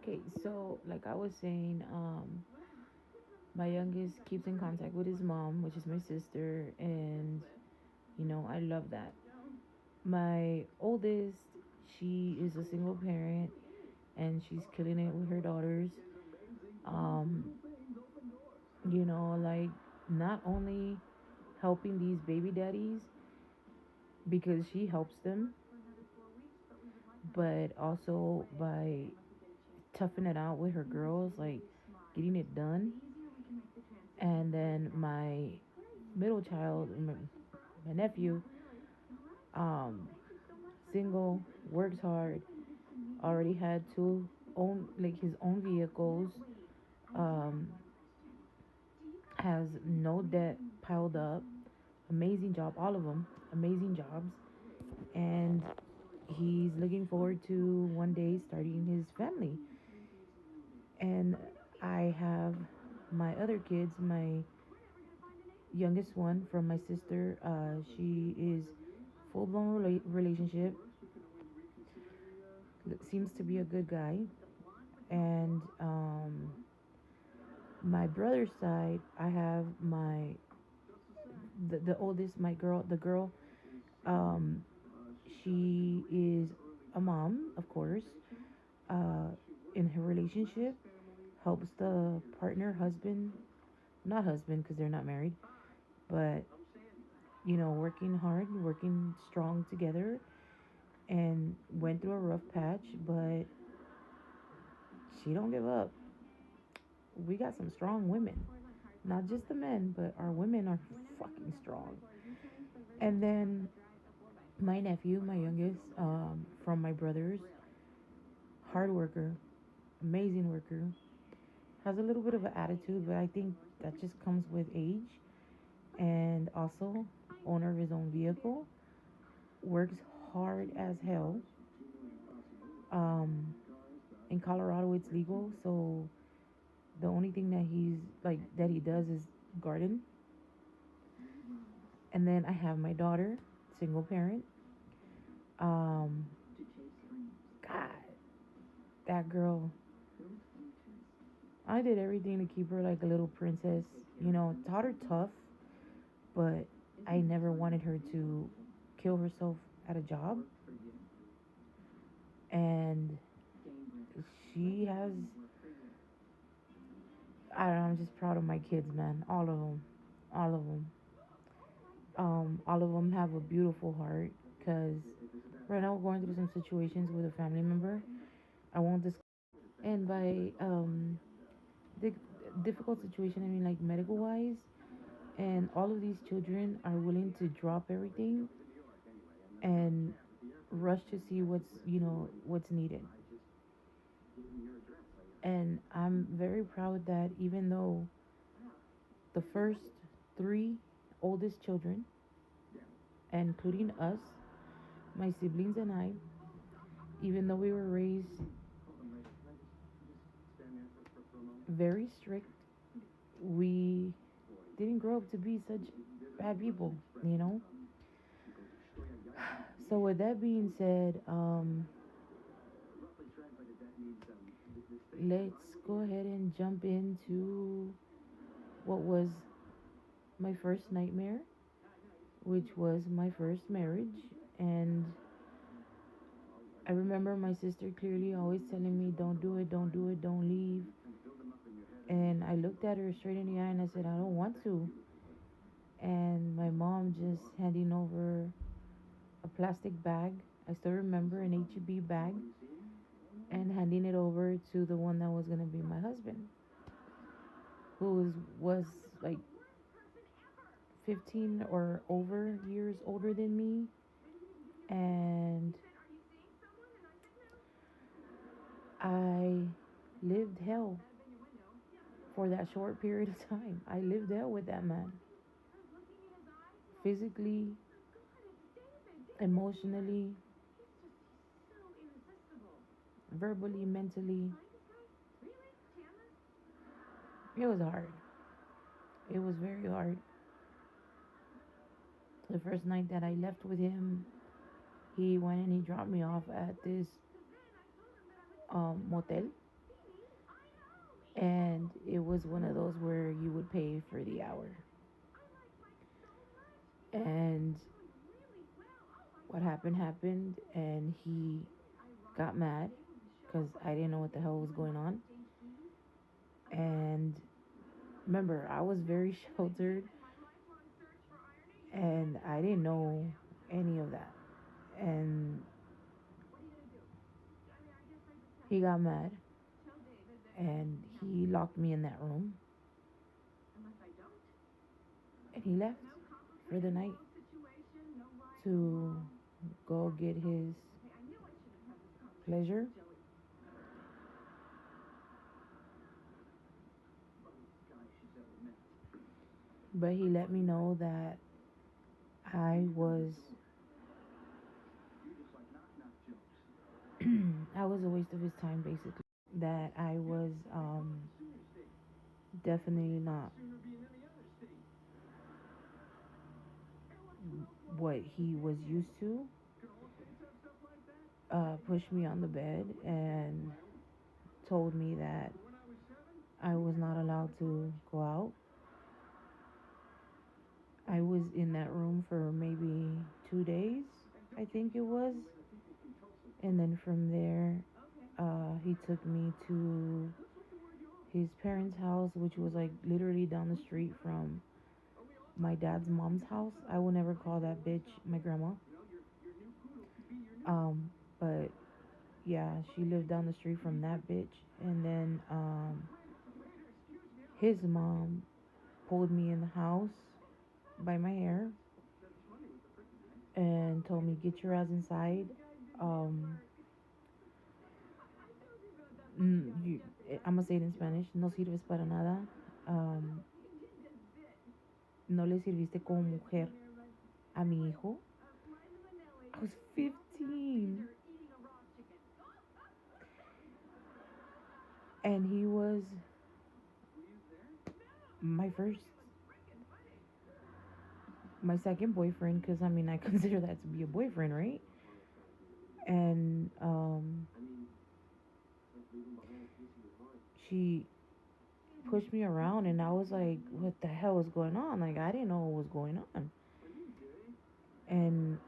Okay, so like I was saying, my youngest keeps in contact with his mom, which is my sister, and I love that. My oldest, she is a single parent and she's killing it with her daughters. Um, like not only helping these baby daddies because she helps them, but also by toughing it out with her girls, like getting it done. And then my middle child, my nephew, um, single, works hard, already had two own like his own vehicles, um, has no debt piled up. Amazing job, all of them, amazing jobs, and he's looking forward to one day starting his family. And I have my other kids, my youngest one from my sister. She is full blown relationship. Seems to be a good guy. And my brother's side, I have the oldest, my girl, the girl. Um, she is a mom, of course. Uh, in her relationship, helps the partner, husband, not husband because they're not married, but working hard, working strong together, and went through a rough patch, but she don't give up. We got some strong women, not just the men, but our women are fucking strong. And then my nephew, my youngest, from my brothers, hard worker, amazing worker, has a little bit of an attitude, but I think that just comes with age. And also owner of his own vehicle, works hard as hell. um in Colorado it's legal, so the only thing that he does is garden. And then I have my daughter, single parent. um God, that girl, I did everything to keep her like a little princess, taught her tough, but I never wanted her to kill herself at a job. And she has, I don't know, I'm just proud of my kids, man. All of them. All of them. All of them have a beautiful heart because right now we're going through some situations with a family member. I won't discuss. And by the difficult situation, I mean like medical wise. And all of these children are willing to drop everything and rush to see what's needed. And I'm very proud that even though the first three oldest children, including us, my siblings and I, even though we were raised very strict, we didn't grow up to be such bad people, you know? So, with that being said, let's go ahead and jump into what was my first nightmare, which was my first marriage. And I remember my sister clearly always telling me, don't do it, don't do it, don't leave. And I looked at her straight in the eye and I said, I don't want to. And my mom just handing over a plastic bag. I still remember an HEB bag, and handing it over to the one that was gonna be my husband, who was like 15 or over years older than me. And I lived hell for that short period of time. I lived hell with that man, physically, emotionally, verbally, mentally. It was hard. It was very hard. The first night that I left with him, he went and he dropped me off at this motel. And it was one of those where you would pay for the hour. And what happened, and he got mad because I didn't know what the hell was going on. And remember, I was very sheltered and I didn't know any of that. And he got mad and he locked me in that room and he left for the night to go get his pleasure. But he let me know that I was I was a waste of his time basically. That I was definitely not what he was used to. Pushed me on the bed and told me that I was not allowed to go out. I was in that room for maybe 2 days, I think it was. And then from there, he took me to his parents' house, which was like literally down the street from my dad's mom's house. I will never call that bitch my grandma. But yeah, she lived down the street from that bitch. And then his mom pulled me in the house by my hair and told me, "Get your ass inside. Um, I'm gonna say it in Spanish. No sirves para nada. Um, no le sirviste como mujer a mi hijo." I was 15, and he was my first, my second boyfriend. Because I mean, I consider that to be a boyfriend, right? And she pushed me around, and I was like, "What the hell was going on?" Like I didn't know what was going on, and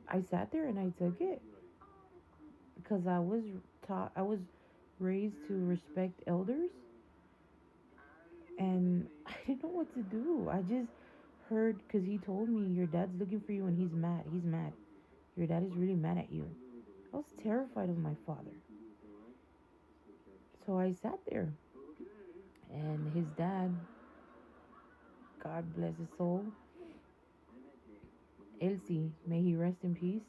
I sat there and I took it because I was raised to respect elders, and I didn't know what to do. I just heard because he told me, "Your dad's looking for you and he's mad. He's mad. Your dad is really mad at you." I was terrified of my father. So I sat there, and his dad, God bless his soul, Elsie, may he rest in peace.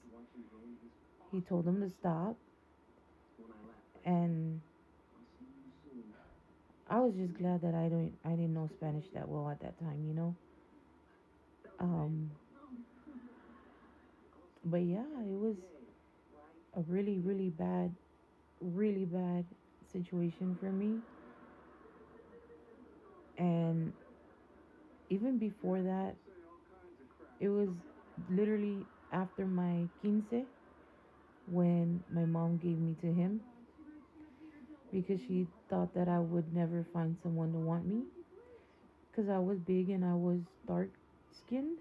He told him to stop, and I was just glad that I didn't know Spanish that well at that time, you know. Um, but yeah, it was a really bad situation for me. And even before that, it was literally after my quince when my mom gave me to him because she thought that I would never find someone to want me because I was big and I was dark skinned.